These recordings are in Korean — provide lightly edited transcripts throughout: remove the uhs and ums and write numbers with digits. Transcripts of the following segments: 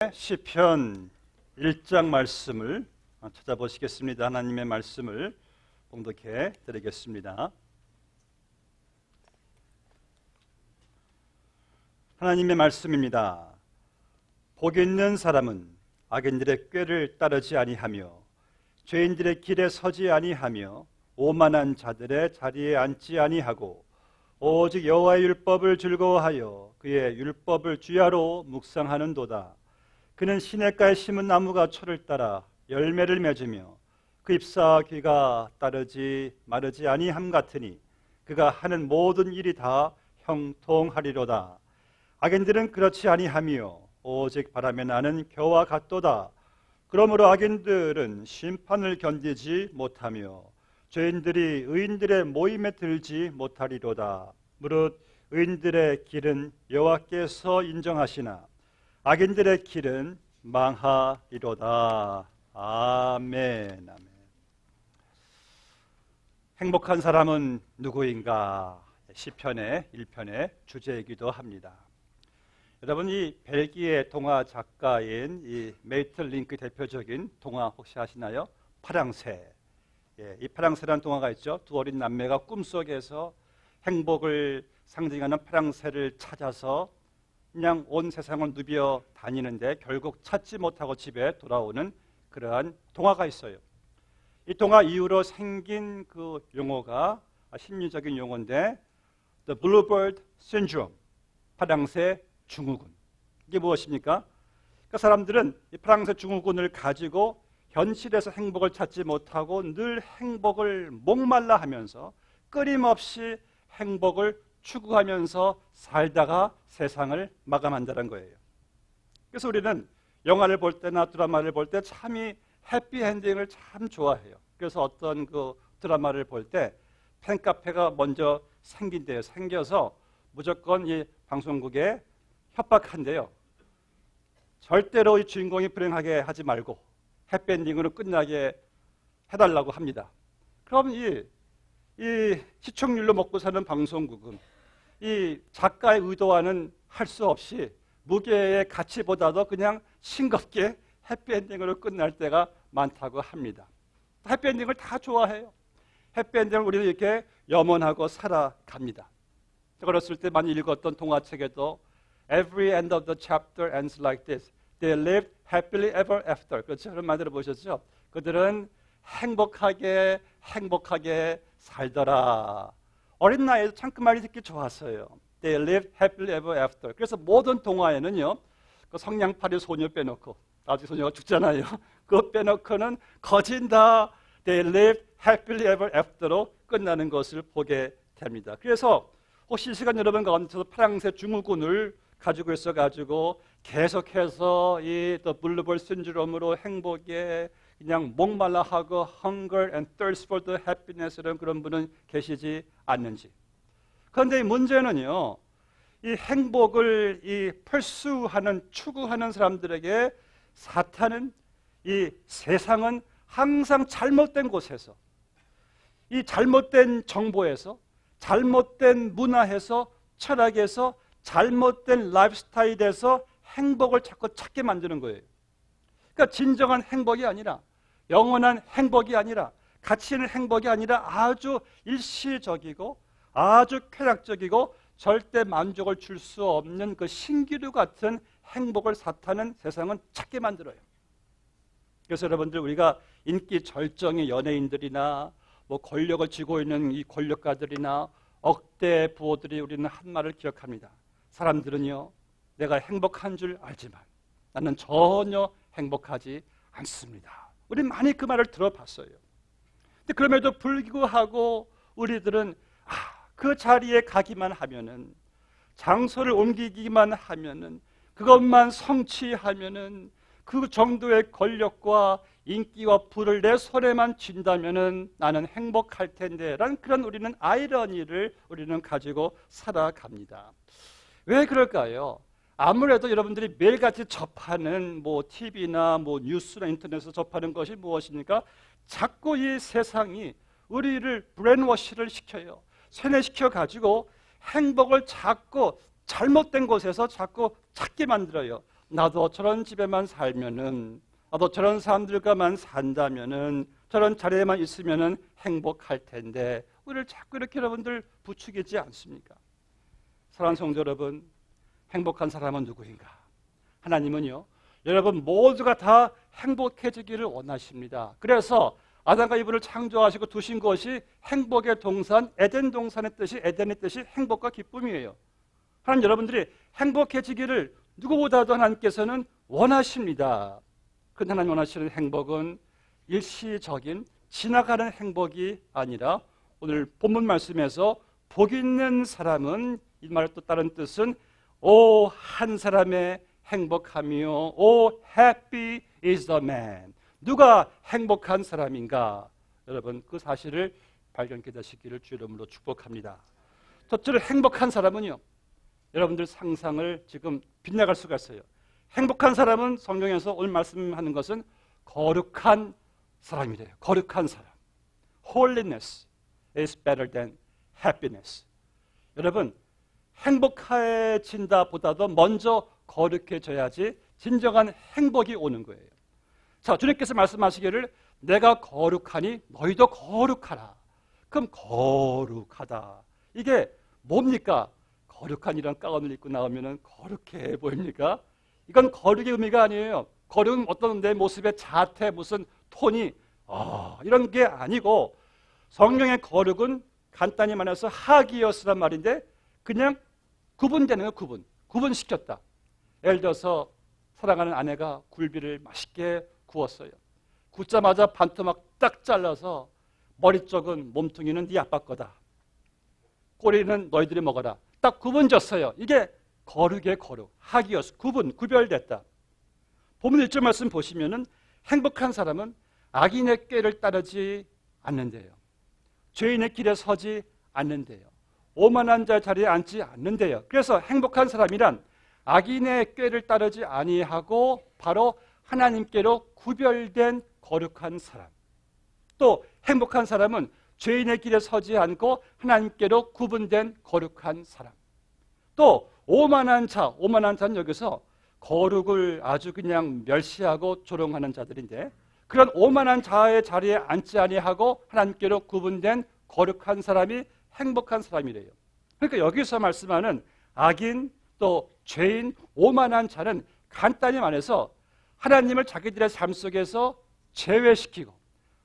시편 1장 말씀을 찾아보시겠습니다. 하나님의 말씀을 봉독해 드리겠습니다. 하나님의 말씀입니다. 복 있는 사람은 악인들의 꾀를 따르지 아니하며 죄인들의 길에 서지 아니하며 오만한 자들의 자리에 앉지 아니하고 오직 여호와의 율법을 즐거워하여 그의 율법을 주야로 묵상하는도다. 그는 시냇가에 심은 나무가 철을 따라 열매를 맺으며 그 잎사와 귀가 따르지 마르지 아니함 같으니 그가 하는 모든 일이 다 형통하리로다. 악인들은 그렇지 아니하며 오직 바람에 나는 겨와 같도다. 그러므로 악인들은 심판을 견디지 못하며 죄인들이 의인들의 모임에 들지 못하리로다. 무릇 의인들의 길은 여호와께서 인정하시나 악인들의 길은 망하리로다. 아멘. 아멘. 행복한 사람은 누구인가? 시편의 1편의 주제이기도 합니다. 여러분, 이 벨기에 동화 작가인 이 메이틀링크 대표적인 동화 혹시 아시나요? 파랑새. 이 파랑새라는 동화가 있죠. 두 어린 남매가 꿈속에서 행복을 상징하는 파랑새를 찾아서 그냥 온 세상을 누비어 다니는데 결국 찾지 못하고 집에 돌아오는 그러한 동화가 있어요. 이 동화 이후로 생긴 그 용어가 심리적인 용어인데 The Bluebird Syndrome, 파랑새 증후군. 이게 무엇입니까? 그러니까 사람들은 이 파랑새 증후군을 가지고 현실에서 행복을 찾지 못하고 늘 행복을 목말라 하면서 끊임없이 행복을 추구하면서 살다가 세상을 마감한다는 거예요. 그래서 우리는 영화를 볼 때나 드라마를 볼 때 참이 해피엔딩을 참 좋아해요. 그래서 어떤 그 드라마를 볼 때 팬카페가 먼저 생긴대요. 생겨서 무조건 이 방송국에 협박한대요. 절대로 이 주인공이 불행하게 하지 말고 해피엔딩으로 끝나게 해달라고 합니다. 그럼 이 시청률로 먹고 사는 방송국은 이 작가의 의도와는 할 수 없이 무게의 가치보다도 그냥 싱겁게 해피엔딩으로 끝날 때가 많다고 합니다. 해피엔딩을 다 좋아해요. 해피엔딩을 우리도 이렇게 염원하고 살아갑니다. 제가 어렸을 때 많이 읽었던 동화책에도 Every end of the chapter ends like this. They lived happily ever after. 그렇죠? 그런 말 들어보셨죠? 그들은 행복하게 살더라. 어린 나이에도 참 그 말이 듣기 좋았어요. They lived happily ever after. 그래서 모든 동화에는요, 그 성냥팔이 소녀 빼놓고, 나중에 소녀가 죽잖아요. 그거 빼놓고는 거진 다 They lived happily ever after로 끝나는 것을 보게 됩니다. 그래서 혹시 이 시간 여러분 가운데서 파랑새 증후군을 가지고 있어가지고 계속해서 이 The Bluebird Syndrome으로 행복에 그냥 목말라하고 hunger and thirst for the happiness라는 그런 분은 계시지 않는지. 그런데 이 문제는요, 이 행복을 이 pursue하는 추구하는 사람들에게 사탄은 이 세상은 항상 잘못된 곳에서 이 잘못된 정보에서 잘못된 문화에서 철학에서 잘못된 라이프 스타일에서 행복을 자꾸 찾게 만드는 거예요. 그러니까 진정한 행복이 아니라 영원한 행복이 아니라 가치 있는 행복이 아니라 아주 일시적이고 아주 쾌락적이고 절대 만족을 줄 수 없는 그 신기루 같은 행복을 사탄은 세상은 찾게 만들어요. 그래서 여러분들 우리가 인기 절정의 연예인들이나 뭐 권력을 쥐고 있는 이 권력가들이나 억대 부호들이 우리는 한 말을 기억합니다. 사람들은요, 내가 행복한 줄 알지만 나는 전혀 행복하지 않습니다. 우리 많이 그 말을 들어봤어요. 근데 그럼에도 불구하고 우리들은 그 자리에 가기만 하면은, 장소를 옮기기만 하면은, 그것만 성취하면은, 그 정도의 권력과 인기와 부를 내 손에만 쥔다면은 나는 행복할 텐데 라는 그런 우리는 아이러니를 우리는 가지고 살아갑니다. 왜 그럴까요? 아무래도 여러분들이 매일같이 접하는 뭐 TV나 뭐 뉴스나 인터넷에서 접하는 것이 무엇입니까? 자꾸 이 세상이 우리를 브레인워시를 시켜요. 세뇌시켜가지고 행복을 자꾸 잘못된 곳에서 자꾸 찾게 만들어요. 나도 저런 집에만 살면은, 나도 저런 사람들과만 산다면은, 저런 자리에만 있으면은 행복할 텐데, 우리를 자꾸 이렇게 여러분들 부추기지 않습니까? 사랑하는 성도 여러분, 행복한 사람은 누구인가? 하나님은요, 여러분 모두가 다 행복해지기를 원하십니다. 그래서 아담과 이브를 창조하시고 두신 것이 행복의 동산, 에덴 동산의 뜻이, 에덴의 뜻이 행복과 기쁨이에요. 하나님, 여러분들이 행복해지기를 누구보다도 하나님께서는 원하십니다. 그런데 하나님 원하시는 행복은 일시적인 지나가는 행복이 아니라, 오늘 본문 말씀에서 복 있는 사람은, 이 말의 또 다른 뜻은 오 한 사람의 행복하며, 오 happy is the man. 누가 행복한 사람인가? 여러분, 그 사실을 발견케 되시기를 주 이름으로 축복합니다. 첫째로, 행복한 사람은요, 여러분들 상상을 지금 빗나갈 수가 있어요. 행복한 사람은 성경에서 오늘 말씀하는 것은 거룩한 사람이래요. 거룩한 사람. Holiness is better than happiness. 여러분, 행복해진다 보다도 먼저 거룩해져야지 진정한 행복이 오는 거예요. 자, 주님께서 말씀하시기를 내가 거룩하니 너희도 거룩하라. 그럼 거룩하다, 이게 뭡니까? 거룩한이란 가운을 입고 나오면 거룩해 보입니까? 이건 거룩의 의미가 아니에요. 거룩은 어떤 내 모습의 자태, 무슨 톤이 이런 게 아니고, 성경의 거룩은 간단히 말해서 하기어스란 말인데, 그냥 구분되는 거, 구분시켰다. 예를 들어서 사랑하는 아내가 굴비를 맛있게 구웠어요. 굽자마자 반토막 딱 잘라서 머리 쪽은, 몸뚱이는 네 아빠 거다, 꼬리는 너희들이 먹어라, 딱 구분졌어요. 이게 거룩의 거룩, 하기어스, 구별됐다. 본문 1절 말씀 보시면은 행복한 사람은 악인의 꾀를 따르지 않는데요, 죄인의 길에 서지 않는데요, 오만한 자 자리에 앉지 않는데요. 그래서 행복한 사람이란 악인의 꾀를 따르지 아니하고 바로 하나님께로 구별된 거룩한 사람. 또 행복한 사람은 죄인의 길에 서지 않고 하나님께로 구분된 거룩한 사람. 또 오만한 자는 여기서 거룩을 아주 그냥 멸시하고 조롱하는 자들인데, 그런 오만한 자의 자리에 앉지 아니하고 하나님께로 구분된 거룩한 사람이 행복한 사람이래요. 그러니까 여기서 말씀하는 악인, 또 죄인, 오만한 자는 간단히 말해서 하나님을 자기들의 삶 속에서 제외시키고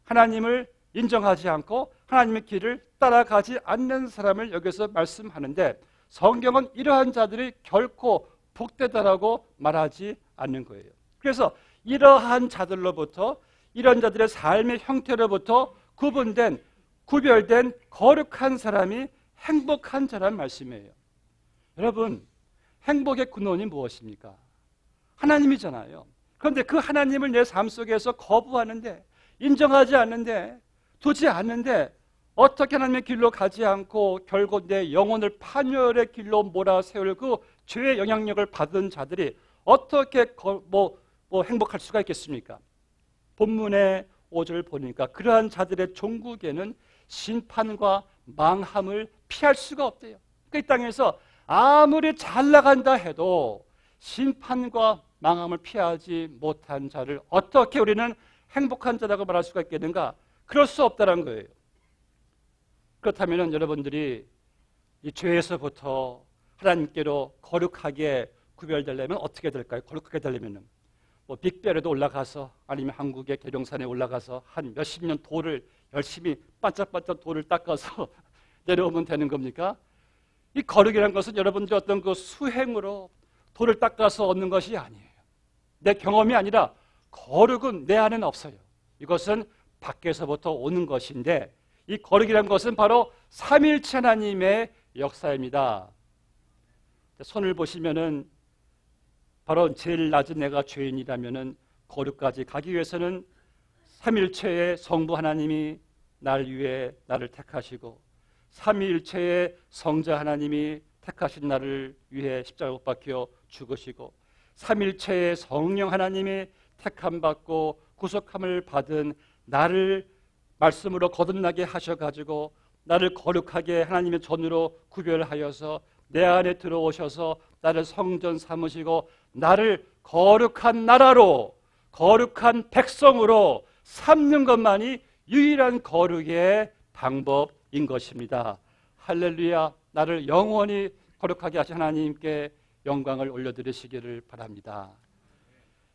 하나님을 인정하지 않고 하나님의 길을 따라가지 않는 사람을 여기서 말씀하는데, 성경은 이러한 자들이 결코 복되다라고 말하지 않는 거예요. 그래서 이러한 자들로부터, 이런 자들의 삶의 형태로부터 구별된 거룩한 사람이 행복한 자란 말씀이에요. 여러분, 행복의 근원이 무엇입니까? 하나님이잖아요. 그런데 그 하나님을 내 삶 속에서 거부하는데, 인정하지 않는데, 두지 않는데, 어떻게 하나님의 길로 가지 않고 결국 내 영혼을 파멸의 길로 몰아세울 그 죄의 영향력을 받은 자들이 어떻게 행복할 수가 있겠습니까? 본문의 5절 보니까 그러한 자들의 종국에는 심판과 망함을 피할 수가 없대요. 그 땅에서 아무리 잘 나간다 해도 심판과 망함을 피하지 못한 자를 어떻게 우리는 행복한 자라고 말할 수가 있겠는가? 그럴 수 없다는 거예요. 그렇다면 여러분들이 이 죄에서부터 하나님께로 거룩하게 구별되려면 어떻게 될까요? 거룩하게 되려면 빅별에도 올라가서, 아니면 한국의 계룡산에 올라가서 한 몇십 년 돌을 열심히 반짝반짝 돌을 닦아서 내려오면 되는 겁니까? 이 거룩이라는 것은 여러분들이 어떤 그 수행으로 돌을 닦아서 얻는 것이 아니에요. 내 경험이 아니라 거룩은 내 안에는 없어요. 이것은 밖에서부터 오는 것인데, 이 거룩이라는 것은 바로 삼위일체 하나님의 역사입니다. 손을 보시면은 바로 제일 낮은 내가 죄인이라면은 거룩까지 가기 위해서는 삼위일체의 성부 하나님이 날 위해 나를 택하시고, 삼위일체의 성자 하나님이 택하신 나를 위해 십자가 못 박혀 죽으시고, 삼위일체의 성령 하나님이 택함받고 구속함을 받은 나를 말씀으로 거듭나게 하셔가지고 나를 거룩하게 하나님의 전으로 구별하여서 내 안에 들어오셔서 나를 성전 삼으시고 나를 거룩한 나라로, 거룩한 백성으로 삼는 것만이 유일한 거룩의 방법인 것입니다. 할렐루야. 나를 영원히 거룩하게 하신 하나님께 영광을 올려드리시기를 바랍니다.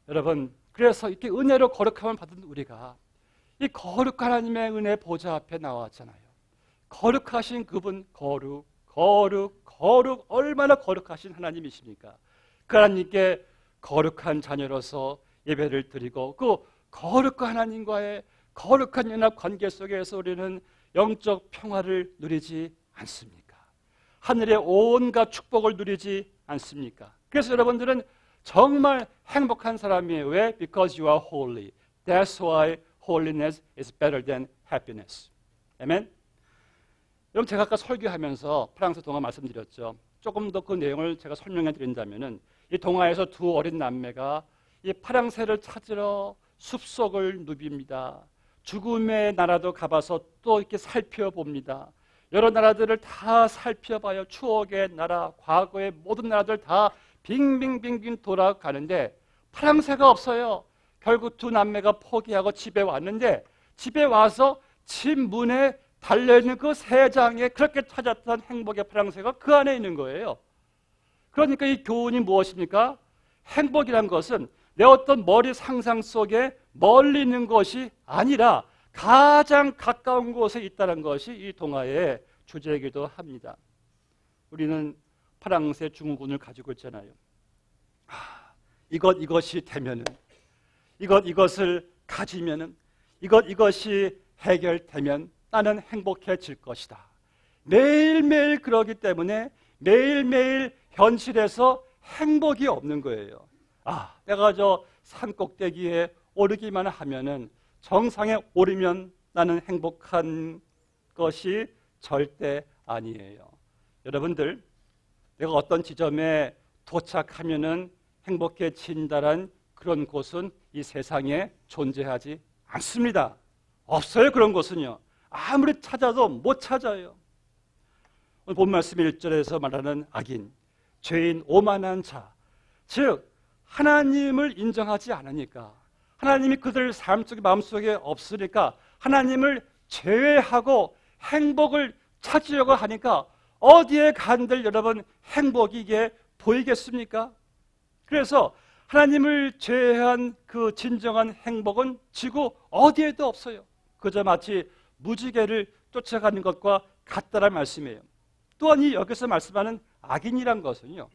여러분, 그래서 이렇게 은혜로 거룩함을 받은 우리가 이 거룩한 하나님의 은혜 보좌 앞에 나왔잖아요. 거룩하신 그분, 거룩 얼마나 거룩하신 하나님이십니까? 그 하나님께 거룩한 자녀로서 예배를 드리고 그 거룩한 하나님과의 거룩한 연합 관계 속에서 우리는 영적 평화를 누리지 않습니까? 하늘의 온갖 축복을 누리지 않습니까? 그래서 여러분들은 정말 행복한 사람이에요. 왜? Because you are holy. That's why holiness is better than happiness. 아멘? 여러분, 제가 아까 설교하면서 프랑스 동화 말씀드렸죠. 조금 더 그 내용을 제가 설명해 드린다면은 이 동화에서 두 어린 남매가 이 파랑새를 찾으러 숲속을 누빕니다. 죽음의 나라도 가봐서 또 이렇게 살펴봅니다. 여러 나라들을 다 살펴봐요. 추억의 나라, 과거의 모든 나라들 다 빙빙빙빙 돌아가는데 파랑새가 없어요. 결국 두 남매가 포기하고 집에 왔는데 집에 와서 집 문에 달려있는 그 세 장에 그렇게 찾았던 행복의 파랑새가 그 안에 있는 거예요. 그러니까 이 교훈이 무엇입니까? 행복이란 것은 내 어떤 머리 상상 속에 멀리 있는 것이 아니라 가장 가까운 곳에 있다는 것이 이 동화의 주제이기도 합니다. 우리는 파랑새 증후군을 가지고 있잖아요. 이것이 되면은, 이것을 가지면은, 이것이 해결되면 나는 행복해질 것이다. 매일매일 그러기 때문에 매일매일 현실에서 행복이 없는 거예요. 내가 저 산 꼭대기에 오르기만 하면은, 정상에 오르면 나는 행복한 것이 절대 아니에요. 여러분들, 내가 어떤 지점에 도착하면은 행복해진다란 그런 곳은 이 세상에 존재하지 않습니다. 없어요. 그런 곳은요. 아무리 찾아도 못 찾아요. 오늘 본 말씀 1절에서 말하는 악인, 죄인, 오만한 자, 즉 하나님을 인정하지 않으니까, 하나님이 그들 삶 속에 마음속에 없으니까 하나님을 제외하고 행복을 찾으려고 하니까 어디에 간들 여러분 행복이 이게 보이겠습니까? 그래서 하나님을 제외한 그 진정한 행복은 지구 어디에도 없어요. 그저 마치 무지개를 쫓아가는 것과 같다는 말씀이에요. 또한 이 여기서 말씀하는 악인이란 것은요,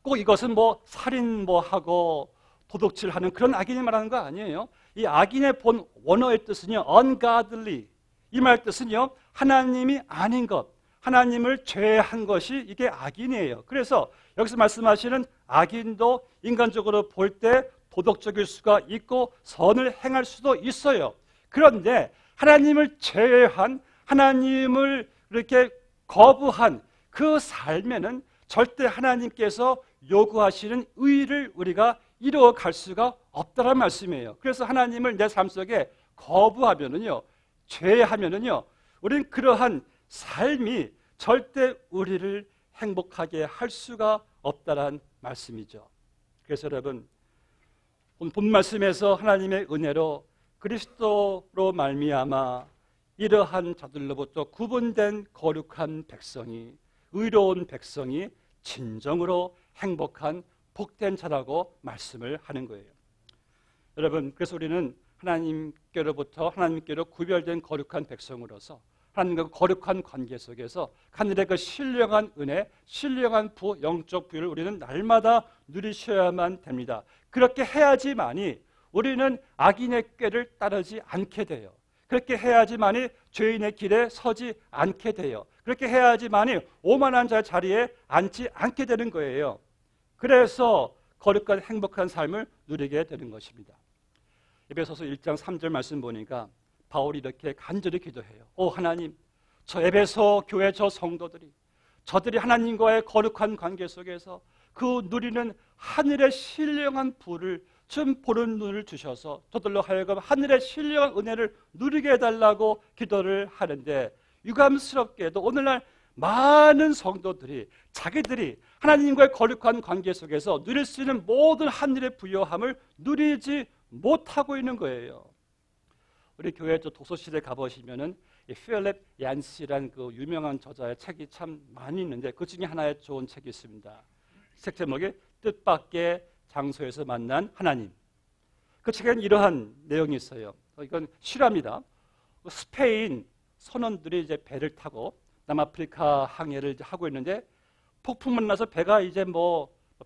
꼭 이것은 뭐 살인 하고 도둑질하는 그런 악인이 말하는 거 아니에요. 이 악인의 본 원어의 뜻은요, ungodly. 이 말 뜻은요, 하나님이 아닌 것, 하나님을 제외한 것이 이게 악인이에요. 그래서 여기서 말씀하시는 악인도 인간적으로 볼 때 도덕적일 수가 있고 선을 행할 수도 있어요. 그런데 하나님을 제외한, 하나님을 이렇게 거부한 그 삶에는 절대 하나님께서 요구하시는 의를 우리가 이루어갈 수가 없다는 말씀이에요. 그래서 하나님을 내 삶 속에 거부하면은요, 죄하면은요, 우리는 그러한 삶이 절대 우리를 행복하게 할 수가 없다는 말씀이죠. 그래서 여러분, 오늘 본 말씀에서 하나님의 은혜로 그리스도로 말미암아 이러한 자들로부터 구분된 거룩한 백성이, 의로운 백성이 진정으로 행복한 복된 자라고 말씀을 하는 거예요. 여러분, 그래서 우리는 하나님께로부터 하나님께로 구별된 거룩한 백성으로서 하나님과 거룩한 관계 속에서 하늘의 그 신령한 은혜, 신령한 영적 부유를 우리는 날마다 누리셔야만 됩니다. 그렇게 해야지만이 우리는 악인의 꾀를 따르지 않게 돼요. 그렇게 해야지만이 죄인의 길에 서지 않게 돼요. 그렇게 해야지만이 오만한 자의 자리에 앉지 않게 되는 거예요. 그래서 거룩한 행복한 삶을 누리게 되는 것입니다. 에베소서 1장 3절 말씀 보니까 바울이 이렇게 간절히 기도해요. 하나님, 저 에베소 교회 저 성도들이, 저들이 하나님과의 거룩한 관계 속에서 그 누리는 하늘의 신령한 부를 좀 보는 눈을 주셔서 저들로 하여금 하늘의 신령한 은혜를 누리게 해달라고 기도를 하는데, 유감스럽게도 오늘날 많은 성도들이 자기들이 하나님과의 거룩한 관계 속에서 누릴 수 있는 모든 하늘의 부요함을 누리지 못하고 있는 거예요. 우리 교회 독서실에 가보시면은 필립 얀시라는 그 유명한 저자의 책이 참 많이 있는데 그 중에 하나의 좋은 책이 있습니다. 책 제목이 뜻밖의 장소에서 만난 하나님. 그 책에는 이러한 내용이 있어요. 이건 실화입니다. 스페인 선원들이 이제 배를 타고 남아프리카 항해를 하고 있는데 폭풍만 나서 배가 이제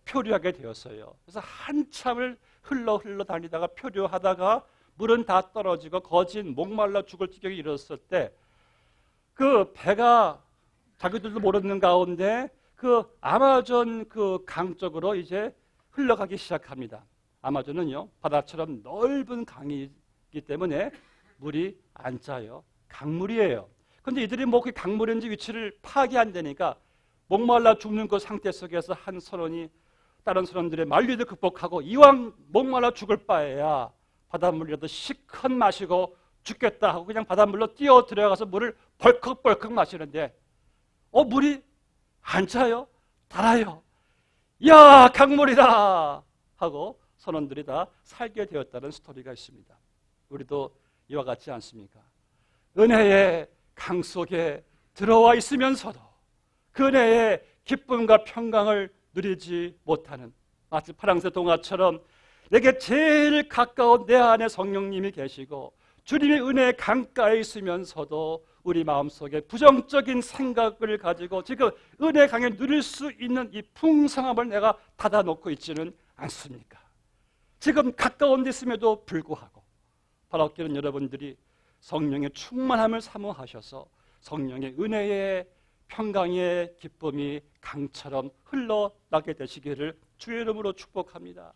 표류하게 되었어요. 그래서 한참을 흘러 다니다가 표류하다가 물은 다 떨어지고 거진 목말라 죽을 지경에 이르렀을 때 그 배가 자기들도 모르는 가운데 그 아마존 그 강 쪽으로 이제 흘러가기 시작합니다. 아마존은요 바다처럼 넓은 강이기 때문에 물이 안 짜요. 강물이에요. 그런데 이들이 그 강물인지 위치를 파악이 안 되니까 목말라 죽는 그 상태 속에서 한 선원이 다른 선원들의 만류를 극복하고 이왕 목말라 죽을 바에야 바닷물이라도 실컷 마시고 죽겠다 하고 그냥 바닷물로 뛰어 들어가서 물을 벌컥벌컥 마시는데 물이 안 차요? 달아요. 이야 강물이다 하고 선원들이 다 살게 되었다는 스토리가 있습니다. 우리도 이와 같지 않습니까? 은혜의 강 속에 들어와 있으면서도 그 은혜의 기쁨과 평강을 누리지 못하는 마치 파랑새 동화처럼 내게 제일 가까운 내 안에 성령님이 계시고 주님의 은혜의 강가에 있으면서도 우리 마음속에 부정적인 생각을 가지고 지금 은혜의 강에 누릴 수 있는 이 풍성함을 내가 닫아놓고 있지는 않습니까? 지금 가까운 데 있음에도 불구하고 바라옵기는 여러분들이 성령의 충만함을 사모하셔서 성령의 은혜의 평강의 기쁨이 강처럼 흘러나게 되시기를 주의 이름으로 축복합니다.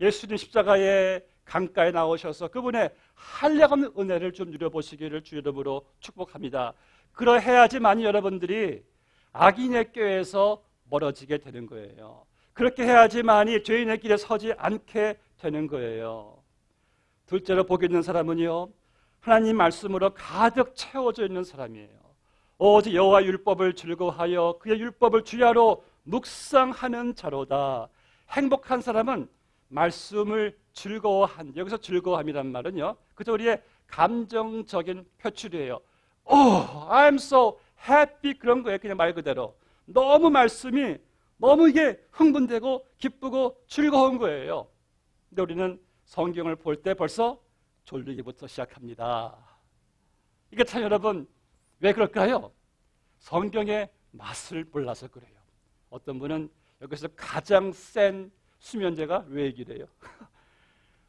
예수님 십자가의 강가에 나오셔서 그분의 한량없는 은혜를 좀 누려보시기를 주의 이름으로 축복합니다. 그러해야지만 여러분들이 악인의 꾀에서 멀어지게 되는 거예요. 그렇게 해야지만이 죄인의 길에 서지 않게 되는 거예요. 둘째로 복이 있는 사람은요 하나님 말씀으로 가득 채워져 있는 사람이에요. 오직 여호와 율법을 즐거워하여 그의 율법을 주야로 묵상하는 자로다. 행복한 사람은 말씀을 즐거워한, 여기서 즐거워함이란 말은요 그저 우리의 감정적인 표출이에요. I'm so happy 그런 거예요. 그냥 말 그대로 너무 말씀이 너무 이게 흥분되고 기쁘고 즐거운 거예요. 근데 우리는 성경을 볼 때 벌써 졸리기부터 시작합니다. 이게 참 여러분 왜 그럴까요? 성경의 맛을 몰라서 그래요. 어떤 분은 여기서 가장 센 수면제가 외기래요.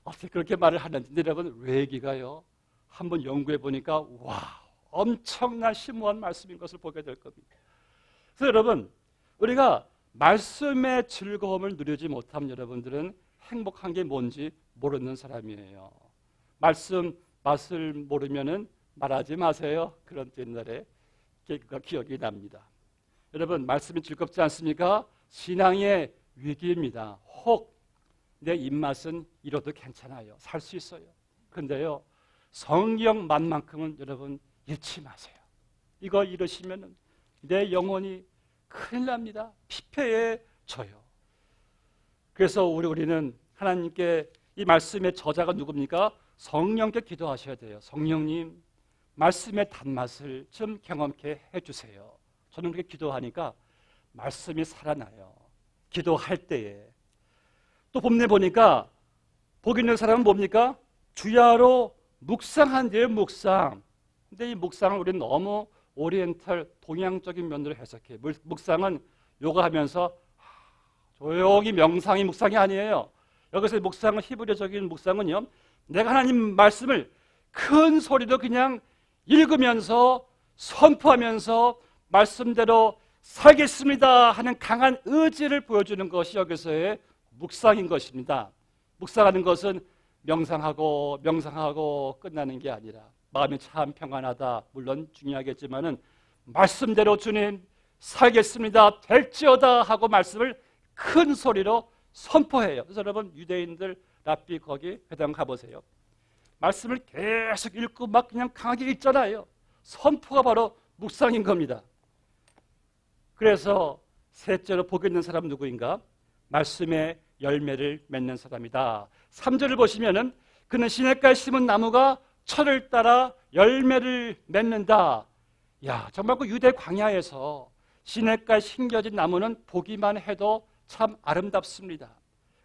어떻게 그렇게 말을 하는지. 여러분 외기가요 한번 연구해 보니까 와 엄청난 심오한 말씀인 것을 보게 될 겁니다. 그래서 여러분 우리가 말씀의 즐거움을 누리지 못하면 여러분들은 행복한 게 뭔지 모르는 사람이에요. 말씀 맛을 모르면은 말하지 마세요. 그런 옛날에 개그가 기억이 납니다. 여러분 말씀이 즐겁지 않습니까? 신앙의 위기입니다. 혹 내 입맛은 잃어도 괜찮아요. 살 수 있어요. 그런데요 성경 맛만큼은 여러분 잃지 마세요. 이거 잃으시면 내 영혼이 큰일 납니다. 피폐해져요. 그래서 우리는 하나님께 이 말씀의 저자가 누굽니까? 성령께 기도하셔야 돼요. 성령님 말씀의 단맛을 좀 경험케 해주세요. 저는 그렇게 기도하니까 말씀이 살아나요. 기도할 때에. 또 본문에 보니까 복 있는 사람은 뭡니까? 주야로 묵상한 뒤에 묵상. 근데 이 묵상을 우리는 너무 오리엔탈 동양적인 면으로 해석해요. 묵상은 요가하면서 조용히 명상이 묵상이 아니에요. 여기서 묵상은 히브리어적인 묵상은요 내가 하나님 말씀을 큰 소리로 그냥 읽으면서 선포하면서 말씀대로 살겠습니다 하는 강한 의지를 보여주는 것이 여기서의 묵상인 것입니다. 묵상하는 것은 명상하고 끝나는 게 아니라 마음이 참 평안하다 물론 중요하겠지만은 말씀대로 주님 살겠습니다 될지어다 하고 말씀을 큰 소리로 선포해요. 그래서 여러분 유대인들 랍비 거기 회당 가보세요. 말씀을 계속 읽고 막 그냥 강하게 읽잖아요. 선포가 바로 묵상인 겁니다. 그래서 셋째로 복이 있는 사람 누구인가? 말씀의 열매를 맺는 사람이다. 3절을 보시면은 그는 시냇가에 심은 나무가 철을 따라 열매를 맺는다. 야, 정말 그 유대 광야에서 시냇가에 심겨진 나무는 보기만 해도 참 아름답습니다.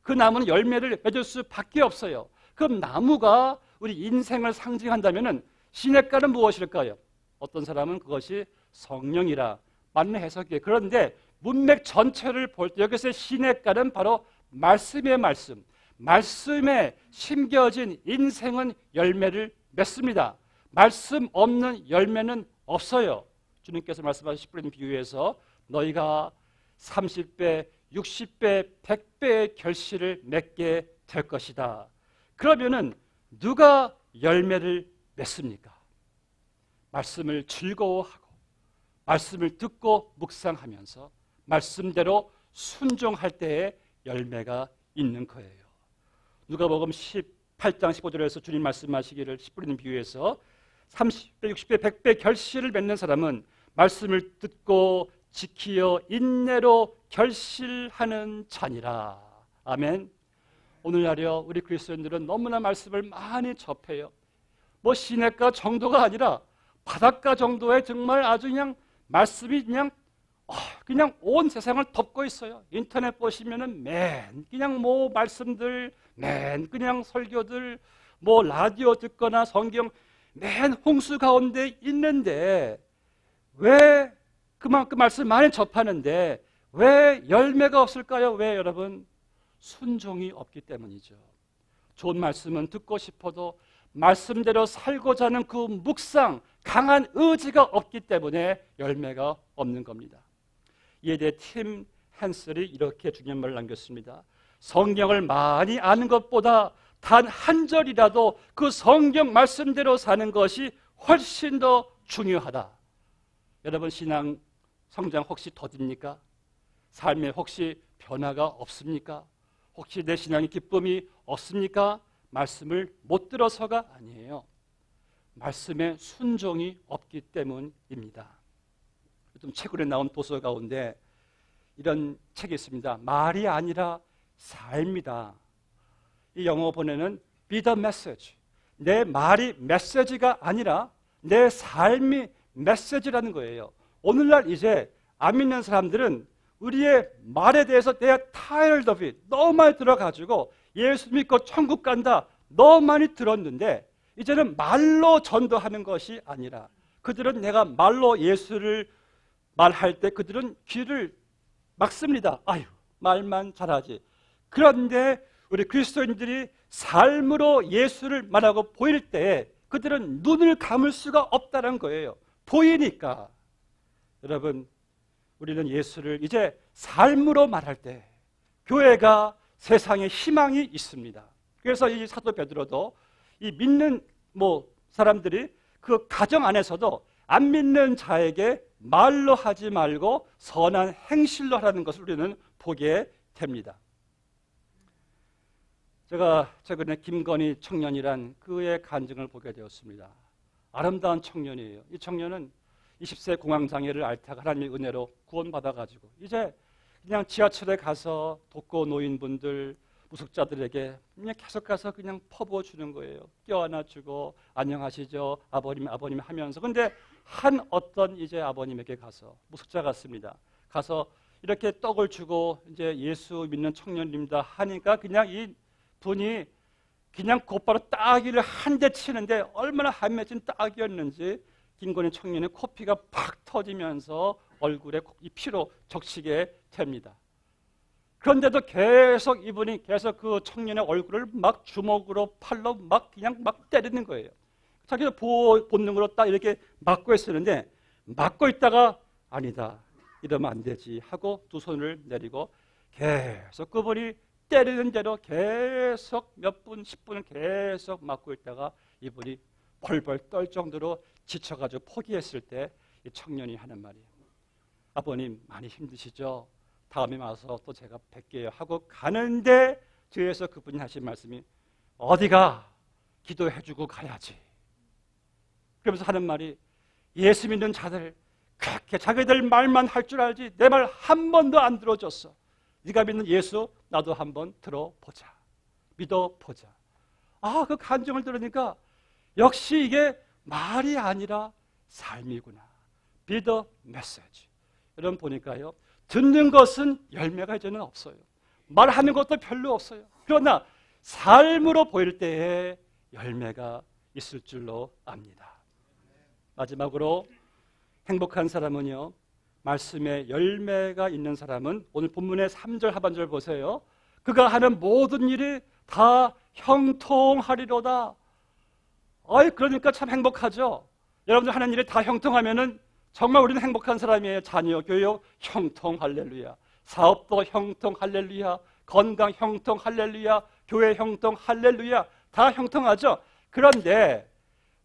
그 나무는 열매를 맺을 수밖에 없어요. 그럼 나무가 우리 인생을 상징한다면은 시냇가는 무엇일까요? 어떤 사람은 그것이 성령이라 맞는 해석이에요. 그런데 문맥 전체를 볼 때 여기서 시냇가는 바로 말씀의 말씀, 말씀에 심겨진 인생은 열매를 맺습니다. 말씀 없는 열매는 없어요. 주님께서 말씀하신 10분의 비유에서 너희가 30배, 60배, 100배의 결실을 맺게 될 것이다. 그러면은 누가 열매를 맺습니까? 말씀을 즐거워하고 말씀을 듣고 묵상하면서 말씀대로 순종할 때에 열매가 있는 거예요. 누가복음 18장 15절에서 주님 말씀하시기를 10분의 비유에서 30배, 60배, 100배 결실을 맺는 사람은 말씀을 듣고 지키어 인내로 결실하는 자니라. 아멘. 오늘날요 우리 그리스도인들은 너무나 말씀을 많이 접해요. 뭐 시냇가 정도가 아니라 바닷가 정도의 정말 아주 그냥 말씀이 그냥 온 세상을 덮고 있어요. 인터넷 보시면은 맨 그냥 뭐 말씀들, 맨 그냥 설교들, 뭐 라디오 듣거나 성경 맨 홍수 가운데 있는데 왜 그만큼 말씀 많이 접하는데 왜 열매가 없을까요? 왜 여러분? 순종이 없기 때문이죠. 좋은 말씀은 듣고 싶어도 말씀대로 살고자 하는 그 묵상, 강한 의지가 없기 때문에 열매가 없는 겁니다. 이에 대해 팀 헨슬이 이렇게 중요한 말을 남겼습니다. 성경을 많이 아는 것보다 단 한 절이라도 그 성경 말씀대로 사는 것이 훨씬 더 중요하다. 여러분 신앙 성장 혹시 더딥니까? 삶에 혹시 변화가 없습니까? 혹시 내 신앙의 기쁨이 없습니까? 말씀을 못 들어서가 아니에요. 말씀에 순종이 없기 때문입니다. 좀 최근에 나온 도서 가운데 이런 책이 있습니다. 말이 아니라 삶이다. 이 영어 번역은 Be the message. 내 말이 메시지가 아니라 내 삶이 메시지라는 거예요. 오늘날 이제 안 믿는 사람들은 우리의 말에 대해서 they are tired of it. 너무 많이 들어가지고 예수 믿고 천국 간다. 너무 많이 들었는데 이제는 말로 전도하는 것이 아니라 그들은 내가 말로 예수를 말할 때 그들은 귀를 막습니다. 아유, 말만 잘하지. 그런데 우리 그리스도인들이 삶으로 예수를 말하고 보일 때 그들은 눈을 감을 수가 없다는 거예요. 보이니까. 여러분, 우리는 예수를 이제 삶으로 말할 때 교회가 세상에 희망이 있습니다. 그래서 이 사도 베드로도 이 믿는 사람들이 그 가정 안에서도 안 믿는 자에게 말로 하지 말고 선한 행실로 하라는 것을 우리는 보게 됩니다. 제가 최근에 김건희 청년이란 그의 간증을 보게 되었습니다. 아름다운 청년이에요. 이 청년은 20세 공황장애를 앓다가 하나님의 은혜로 구원받아가지고 이제 그냥 지하철에 가서 독거 노인분들, 무속자들에게 그냥 계속 가서 그냥 퍼부어주는 거예요. 껴안아주고 안녕하시죠 아버님 아버님 하면서. 근데 한 어떤 이제 아버님에게 가서 무속자 같습니다. 가서 이렇게 떡을 주고 이제 예수 믿는 청년입니다 하니까 그냥 이 분이 그냥 곧바로 따귀를 한 대 치는데 얼마나 한맺은 따귀였는지 김건희 청년의 코피가 팍 터지면서 얼굴에 이 피로 적시게 됩니다. 그런데도 계속 이분이 계속 그 청년의 얼굴을 막 주먹으로 팔로 막 그냥 막 때리는 거예요. 자기도 보호 본능으로 딱 이렇게 막고 있었는데 막고 있다가 아니다, 이러면 안 되지 하고 두 손을 내리고 계속 그분이 때리는 대로 계속 몇 분, 10분을 계속 막고 있다가 이분이 벌벌 떨 정도로 지쳐가지고 포기했을 때 이 청년이 하는 말이에요. 아버님 많이 힘드시죠? 다음에 와서 또 제가 뵐게요 하고 가는데 뒤에서 그분이 하신 말씀이 어디가 기도해주고 가야지. 그러면서 하는 말이 예수 믿는 자들 그렇게 자기들 말만 할 줄 알지 내 말 한 번도 안 들어줬어. 네가 믿는 예수 나도 한번 들어보자. 믿어보자. 아, 그 간증을 들으니까 역시 이게 말이 아니라 삶이구나. Be the message. 여러분 보니까요, 듣는 것은 열매가 이제는 없어요. 말하는 것도 별로 없어요. 그러나 삶으로 보일 때에 열매가 있을 줄로 압니다. 마지막으로 행복한 사람은요, 말씀에 열매가 있는 사람은 오늘 본문의 3절 하반절 보세요. 그가 하는 모든 일이 다 형통하리로다. 그러니까 참 행복하죠. 여러분들 하는 일이 다 형통하면은 정말 우리는 행복한 사람이에요. 자녀 교육 형통 할렐루야, 사업도 형통 할렐루야, 건강 형통 할렐루야, 교회 형통 할렐루야, 다 형통하죠. 그런데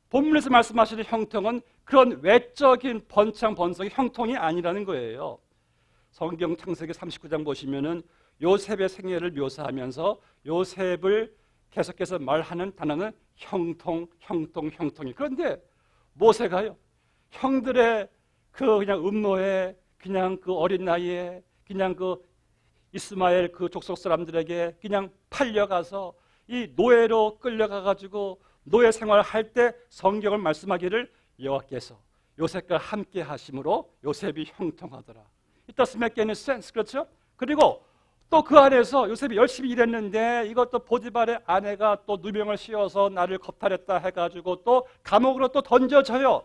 본문에서 말씀하시는 형통은 그런 외적인 번창번성의 형통이 아니라는 거예요. 성경 창세기 39장 보시면은 요셉의 생애를 묘사하면서 요셉을 계속해서 말하는 단어는 형통, 형통, 형통이. 그런데 모세가요, 형들의 그냥 음모에 그냥 그 어린 나이에 그냥 그 이스마엘 그 족속 사람들에게 그냥 팔려가서 이 노예로 끌려가가지고 노예 생활할 때 성경을 말씀하기를 여호와께서 요셉과 함께 하심으로 요셉이 형통하더라. It doesn't make any sense. 그렇죠? 그리고 또 그 안에서 요셉이 열심히 일했는데 이것도 보디발의 아내가 또 누명을 씌워서 나를 겁탈했다 해가지고 또 감옥으로 또 던져져요.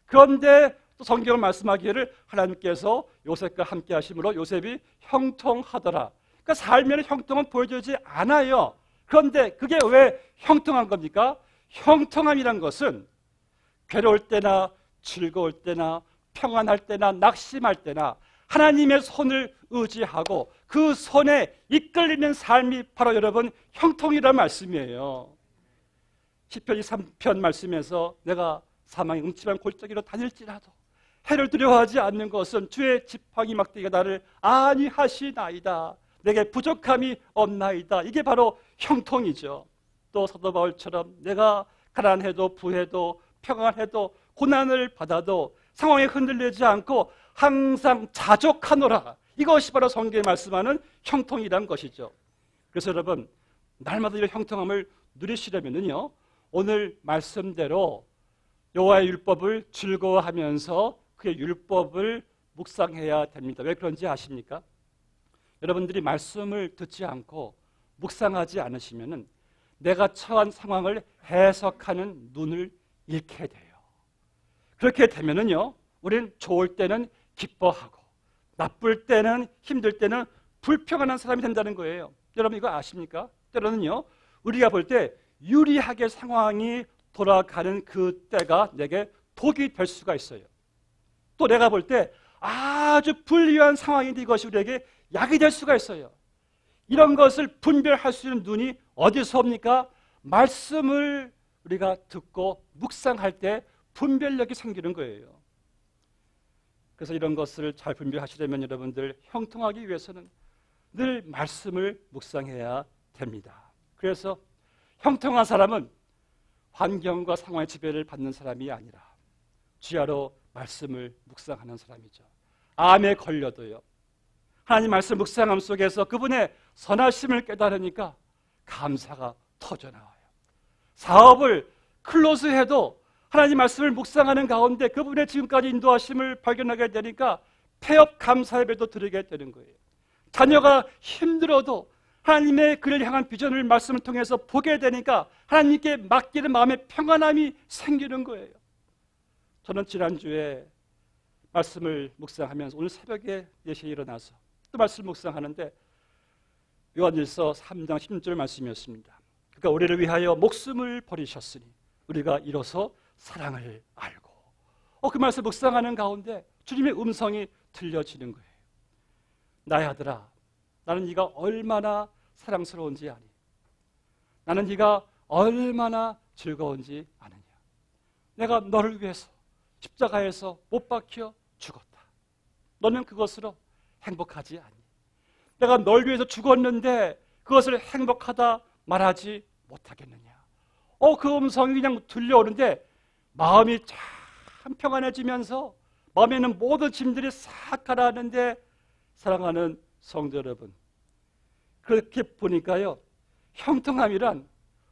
그런데 또 성경을 말씀하기를 하나님께서 요셉과 함께 하심으로 요셉이 형통하더라. 그러니까 삶에는 형통은 보여주지 않아요. 그런데 그게 왜 형통한 겁니까? 형통함이란 것은 괴로울 때나 즐거울 때나 평안할 때나 낙심할 때나 하나님의 손을 의지하고 그 손에 이끌리는 삶이 바로 여러분 형통이라는 말씀이에요. 시편 23편 말씀에서 내가 사망의 음침한 골짜기로 다닐지라도 해를 두려워하지 않는 것은 주의 지팡이 막대기가 나를 안위하시나이다. 내게 부족함이 없나이다. 이게 바로 형통이죠. 또 사도 바울처럼 내가 가난해도 부해도 평안해도 고난을 받아도 상황에 흔들리지 않고 항상 자족하노라. 이것이 바로 성경에 말씀하는 형통이란 것이죠. 그래서 여러분 날마다 이런 형통함을 누리시려면요, 오늘 말씀대로 여호와의 율법을 즐거워하면서 그의 율법을 묵상해야 됩니다. 왜 그런지 아십니까? 여러분들이 말씀을 듣지 않고 묵상하지 않으시면은 내가 처한 상황을 해석하는 눈을 잃게 돼요. 그렇게 되면은요, 우리는 좋을 때는 기뻐하고 나쁠 때는 힘들 때는 불평하는 사람이 된다는 거예요. 여러분 이거 아십니까? 때로는요, 우리가 볼 때 유리하게 상황이 돌아가는 그 때가 내게 독이 될 수가 있어요. 또 내가 볼 때 아주 불리한 상황인데 이것이 우리에게 약이 될 수가 있어요. 이런 것을 분별할 수 있는 눈이 어디서 옵니까? 말씀을 우리가 듣고 묵상할 때 분별력이 생기는 거예요. 그래서 이런 것을 잘 분별하시려면 여러분들 형통하기 위해서는 늘 말씀을 묵상해야 됩니다. 그래서 형통한 사람은 환경과 상황의 지배를 받는 사람이 아니라 주야로 말씀을 묵상하는 사람이죠. 암에 걸려도요, 하나님 말씀 묵상함 속에서 그분의 선하심을 깨달으니까 감사가 터져나와요. 사업을 클로즈해도 하나님 말씀을 묵상하는 가운데 그분의 지금까지 인도하심을 발견하게 되니까 폐업 감사 예배도 드리게 되는 거예요. 자녀가 힘들어도 하나님의 그를 향한 비전을 말씀을 통해서 보게 되니까 하나님께 맡기는 마음의 평안함이 생기는 거예요. 저는 지난주에 말씀을 묵상하면서 오늘 새벽에 4시에 일어나서 또 말씀 묵상하는데 요한일서 3장 16절 말씀이었습니다. 그러니까 우리를 위하여 목숨을 버리셨으니 우리가 이로써 사랑을 알고, 그 말씀 묵상하는 가운데 주님의 음성이 들려지는 거예요. 나의 아들아, 나는 네가 얼마나 사랑스러운지 아니? 나는 네가 얼마나 즐거운지 아느냐? 내가 너를 위해서 십자가에서 못 박혀 죽었다. 너는 그것으로 행복하지 않니? 내가 널 위해서 죽었는데 그것을 행복하다 말하지 못하겠느냐? 그 음성이 그냥 들려오는데 마음이 참 평안해지면서 마음에 있는 모든 짐들이 싹 가라앉는데 사랑하는 성도 여러분, 그렇게 보니까요, 형통함이란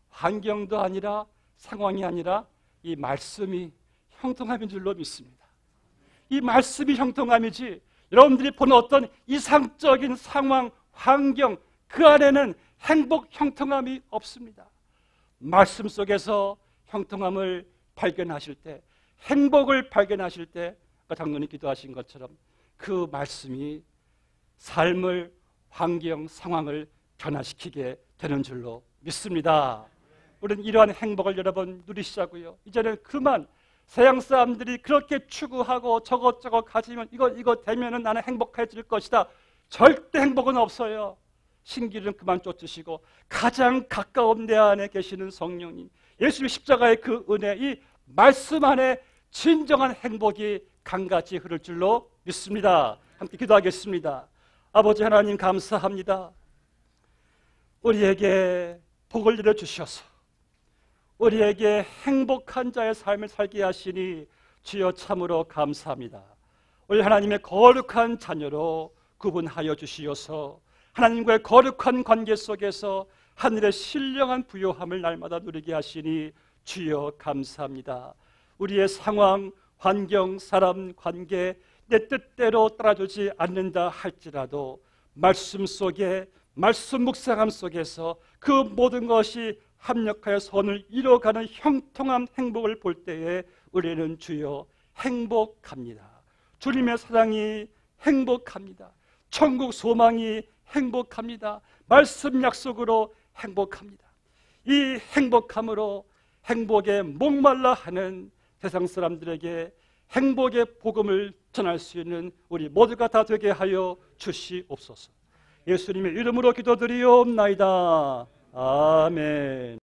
환경도 아니라 상황이 아니라 이 말씀이 형통함인 줄로 믿습니다. 이 말씀이 형통함이지 여러분들이 보는 어떤 이상적인 상황, 환경 그 안에는 행복, 형통함이 없습니다. 말씀 속에서 형통함을 발견하실 때, 행복을 발견하실 때 아까 장로님 기도하신 것처럼 그 말씀이 삶을, 환경, 상황을 변화시키게 되는 줄로 믿습니다. 우리는 이러한 행복을 여러분 누리시자고요. 이제는 그만 서양 사람들이 그렇게 추구하고 저것저것 가지면 이거 되면은 나는 행복해질 것이다. 절대 행복은 없어요. 신기를 그만 쫓으시고 가장 가까운 내 안에 계시는 성령님, 예수님의 십자가의 그 은혜, 이 말씀 안에 진정한 행복이 강같이 흐를 줄로 믿습니다. 함께 기도하겠습니다. 아버지 하나님 감사합니다. 우리에게 복을 내려주셔서 우리에게 행복한 자의 삶을 살게 하시니 주여 참으로 감사합니다. 우리 하나님의 거룩한 자녀로 구분하여 주시어서 하나님과의 거룩한 관계 속에서 하늘의 신령한 부요함을 날마다 누리게 하시니 주여 감사합니다. 우리의 상황, 환경, 사람, 관계 내 뜻대로 따라주지 않는다 할지라도 말씀 속에, 말씀 묵상함 속에서 그 모든 것이 합력하여 선을 이뤄가는 형통한 행복을 볼 때에 우리는 주여 행복합니다. 주님의 사랑이 행복합니다. 천국 소망이 행복합니다. 말씀 약속으로 행복합니다. 이 행복함으로 행복에 목말라 하는 세상 사람들에게 행복의 복음을 전할 수 있는 우리 모두가 다 되게 하여 주시옵소서. 예수님의 이름으로 기도드리옵나이다. 아멘.